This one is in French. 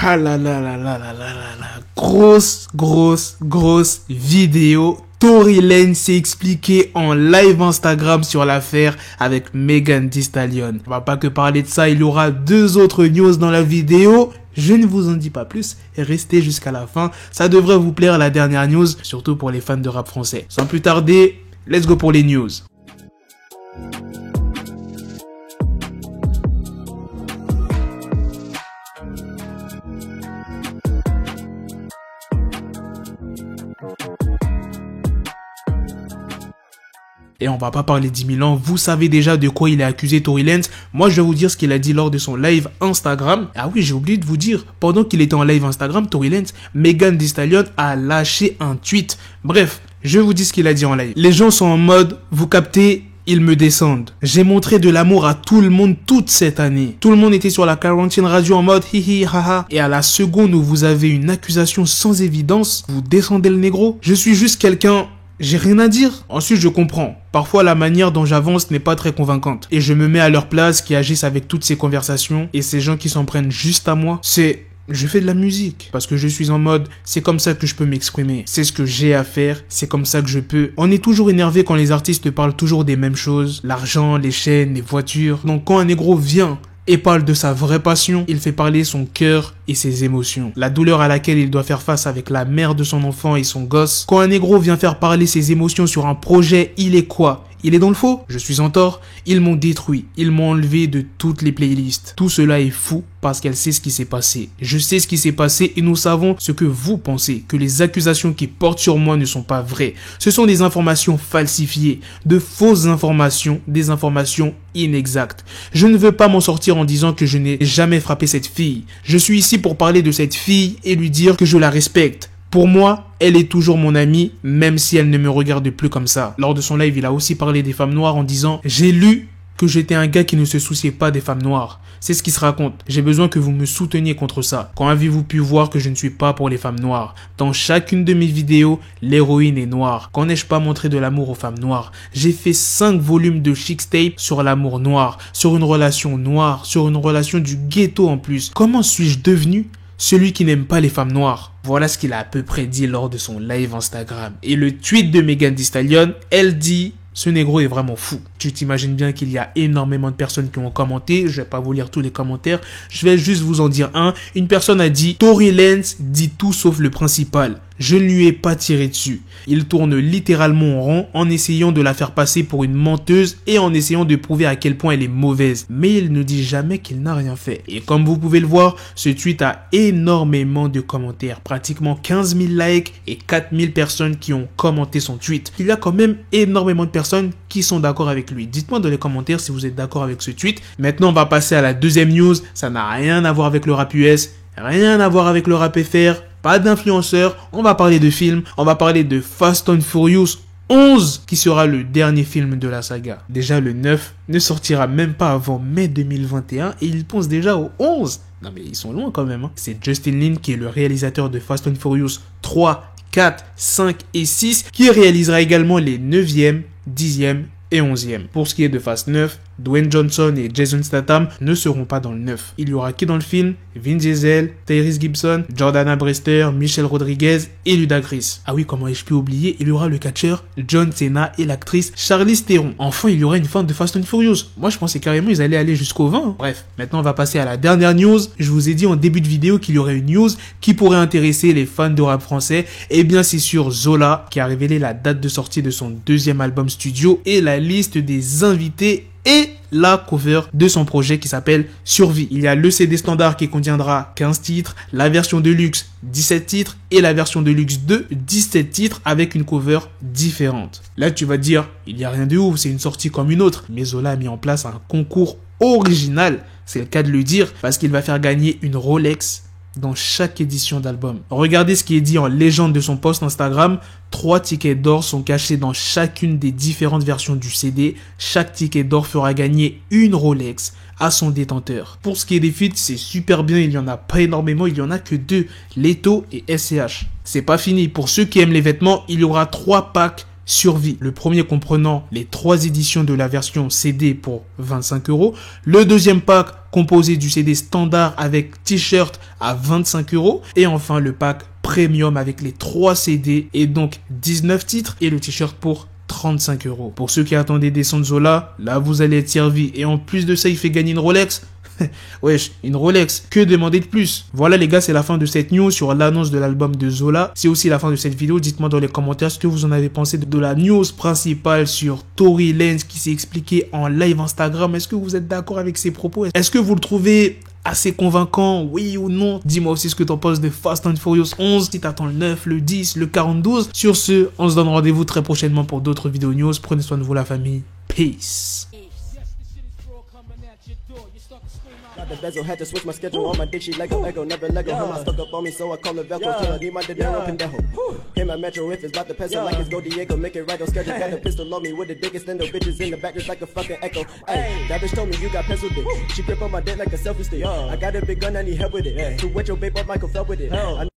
Ah là là là là là là là là. Grosse vidéo. Tory Lanez s'est expliqué en live Instagram sur l'affaire avec Megan Thee Stallion. On va pas que parler de ça, il y aura 2 autres news dans la vidéo. Je ne vous en dis pas plus et restez jusqu'à la fin. Ça devrait vous plaire la dernière news, surtout pour les fans de rap français. Sans plus tarder, let's go pour les news. Et on va pas parler 10 000 ans, vous savez déjà de quoi il est accusé Tory Lanez. Moi je vais vous dire ce qu'il a dit lors de son live Instagram. Ah oui, j'ai oublié de vous dire, pendant qu'il était en live Instagram, Tory Lanez, Megan Thee Stallion a lâché un tweet. Bref, je vous dis ce qu'il a dit en live. Les gens sont en mode, vous captez, ils me descendent. J'ai montré de l'amour à tout le monde toute cette année. Tout le monde était sur la quarantaine radio en mode hihi haha. Et à la seconde où vous avez une accusation sans évidence, vous descendez le négro. Je suis juste quelqu'un... J'ai rien à dire. Ensuite, je comprends. Parfois, la manière dont j'avance n'est pas très convaincante. Et je me mets à leur place qui agissent avec toutes ces conversations et ces gens qui s'en prennent juste à moi. Je fais de la musique. Parce que je suis en mode, c'est comme ça que je peux m'exprimer. C'est ce que j'ai à faire. C'est comme ça que je peux. On est toujours énervé quand les artistes parlent toujours des mêmes choses. L'argent, les chaînes, les voitures. Donc quand un négro vient et parle de sa vraie passion, il fait parler son cœur et ses émotions. La douleur à laquelle il doit faire face avec la mère de son enfant et son gosse. Quand un négro vient faire parler ses émotions sur un projet, il est quoi? Il est dans le faux? Je suis en tort? Ils m'ont détruit. Ils m'ont enlevé de toutes les playlists. Tout cela est fou parce qu'elle sait ce qui s'est passé. Je sais ce qui s'est passé et nous savons ce que vous pensez, que les accusations qui portent sur moi ne sont pas vraies. Ce sont des informations falsifiées, de fausses informations, des informations inexactes. Je ne veux pas m'en sortir en disant que je n'ai jamais frappé cette fille. Je suis ici pour parler de cette fille et lui dire que je la respecte. Pour moi, elle est toujours mon amie, même si elle ne me regarde plus comme ça. Lors de son live, il a aussi parlé des femmes noires en disant « J'ai lu que j'étais un gars qui ne se souciait pas des femmes noires. » C'est ce qui se raconte. J'ai besoin que vous me souteniez contre ça. Quand avez-vous pu voir que je ne suis pas pour les femmes noires? Dans chacune de mes vidéos, l'héroïne est noire. Quand n'ai-je pas montré de l'amour aux femmes noires? J'ai fait 5 volumes de Chixtape sur l'amour noir, sur une relation noire, sur une relation du ghetto en plus. Comment suis-je devenu celui qui n'aime pas les femmes noires? Voilà ce qu'il a à peu près dit lors de son live Instagram. Et le tweet de Megan Thee Stallion, elle dit « Ce négro est vraiment fou ». Tu t'imagines bien qu'il y a énormément de personnes qui ont commenté. Je vais pas vous lire tous les commentaires. Je vais juste vous en dire un. Une personne a dit « Tory Lanez dit tout sauf le principal. Je ne lui ai pas tiré dessus. Il tourne littéralement en rond en essayant de la faire passer pour une menteuse et en essayant de prouver à quel point elle est mauvaise. Mais il ne dit jamais qu'il n'a rien fait. » Et comme vous pouvez le voir, ce tweet a énormément de commentaires. Pratiquement 15 000 likes et 4 000 personnes qui ont commenté son tweet. Il y a quand même énormément de personnes qui sont d'accord avec lui. Dites-moi dans les commentaires si vous êtes d'accord avec ce tweet. Maintenant, on va passer à la deuxième news. Ça n'a rien à voir avec le rap US, rien à voir avec le rap FR, pas d'influenceurs. On va parler de films. On va parler de Fast and Furious 11 qui sera le dernier film de la saga. Déjà, le 9 ne sortira même pas avant mai 2021 et ils pensent déjà au 11. Non mais ils sont loin quand même. C'est Justin Lin qui est le réalisateur de Fast and Furious 3, 4, 5 et 6 qui réalisera également les 9e, 10e et 11e. Pour ce qui est de Fast 9, Dwayne Johnson et Jason Statham ne seront pas dans le 9. Il y aura qui dans le film? Vin Diesel, Tyrese Gibson, Jordana Brewster, Michelle Rodriguez et Ludacris. Ah oui, comment ai-je pu oublier? Il y aura le catcheur John Cena et l'actrice Charlize Theron. Enfin, il y aura une fin de Fast and Furious. Moi, je pensais carrément ils allaient aller jusqu'au 20. Bref, maintenant on va passer à la dernière news. Je vous ai dit en début de vidéo qu'il y aurait une news qui pourrait intéresser les fans de rap français. Eh bien, c'est sur Zola qui a révélé la date de sortie de son 2e album studio et la liste des invités et la cover de son projet qui s'appelle Survie. Il y a le CD standard qui contiendra 15 titres, la version de luxe 17 titres et la version de luxe 2 17 titres avec une cover différente. Là tu vas te dire, il n'y a rien de ouf, c'est une sortie comme une autre. Mais Zola a mis en place un concours original, c'est le cas de le dire, parce qu'il va faire gagner une Rolex dans chaque édition d'album. Regardez ce qui est dit en légende de son post Instagram. 3 tickets d'or sont cachés dans chacune des différentes versions du CD. Chaque ticket d'or fera gagner une Rolex à son détenteur. Pour ce qui est des feats, c'est super bien, il n'y en a pas énormément, il n'y en a que 2, Leto et SCH. C'est pas fini, pour ceux qui aiment les vêtements, il y aura 3 packs Survie. Le premier comprenant les 3 éditions de la version CD pour 25 €. Le deuxième pack composé du CD standard avec t-shirt à 25 €. Et enfin le pack premium avec les 3 CD et donc 19 titres et le t-shirt pour 35 €. Pour ceux qui attendaient des sons de Zola, là vous allez être servi. Et en plus de ça, il fait gagner une Rolex. Wesh, une Rolex, que demander de plus? Voilà les gars, c'est la fin de cette news sur l'annonce de l'album de Zola. C'est aussi la fin de cette vidéo. Dites-moi dans les commentaires ce que vous en avez pensé de la news principale sur Tory Lanez qui s'est expliqué en live Instagram. Est-ce que vous êtes d'accord avec ses propos? Est-ce que vous le trouvez assez convaincant, oui ou non? Dis-moi aussi ce que t'en penses de Fast and Furious 11, si t'attends le 9, le 10, le 42. Sur ce, on se donne rendez-vous très prochainement pour d'autres vidéos news. Prenez soin de vous la famille. Peace. The bezel had to switch my schedule on my dick, she Lego, never Lego. Him, I stuck up on me, so I call her Velcro. Tell her, need my dinero, pendejo. Hit my metro if it's about to peso, like it's Go Diego, make it right on schedule. Got a pistol on me with the dick, extendo bitches in the back just like a fucking echo. Hey, that bitch told me you got pencil dick. She grip on my dick like a selfie stick. I got a big gun, I need help with it. To wet your babe up, Michael fell with it.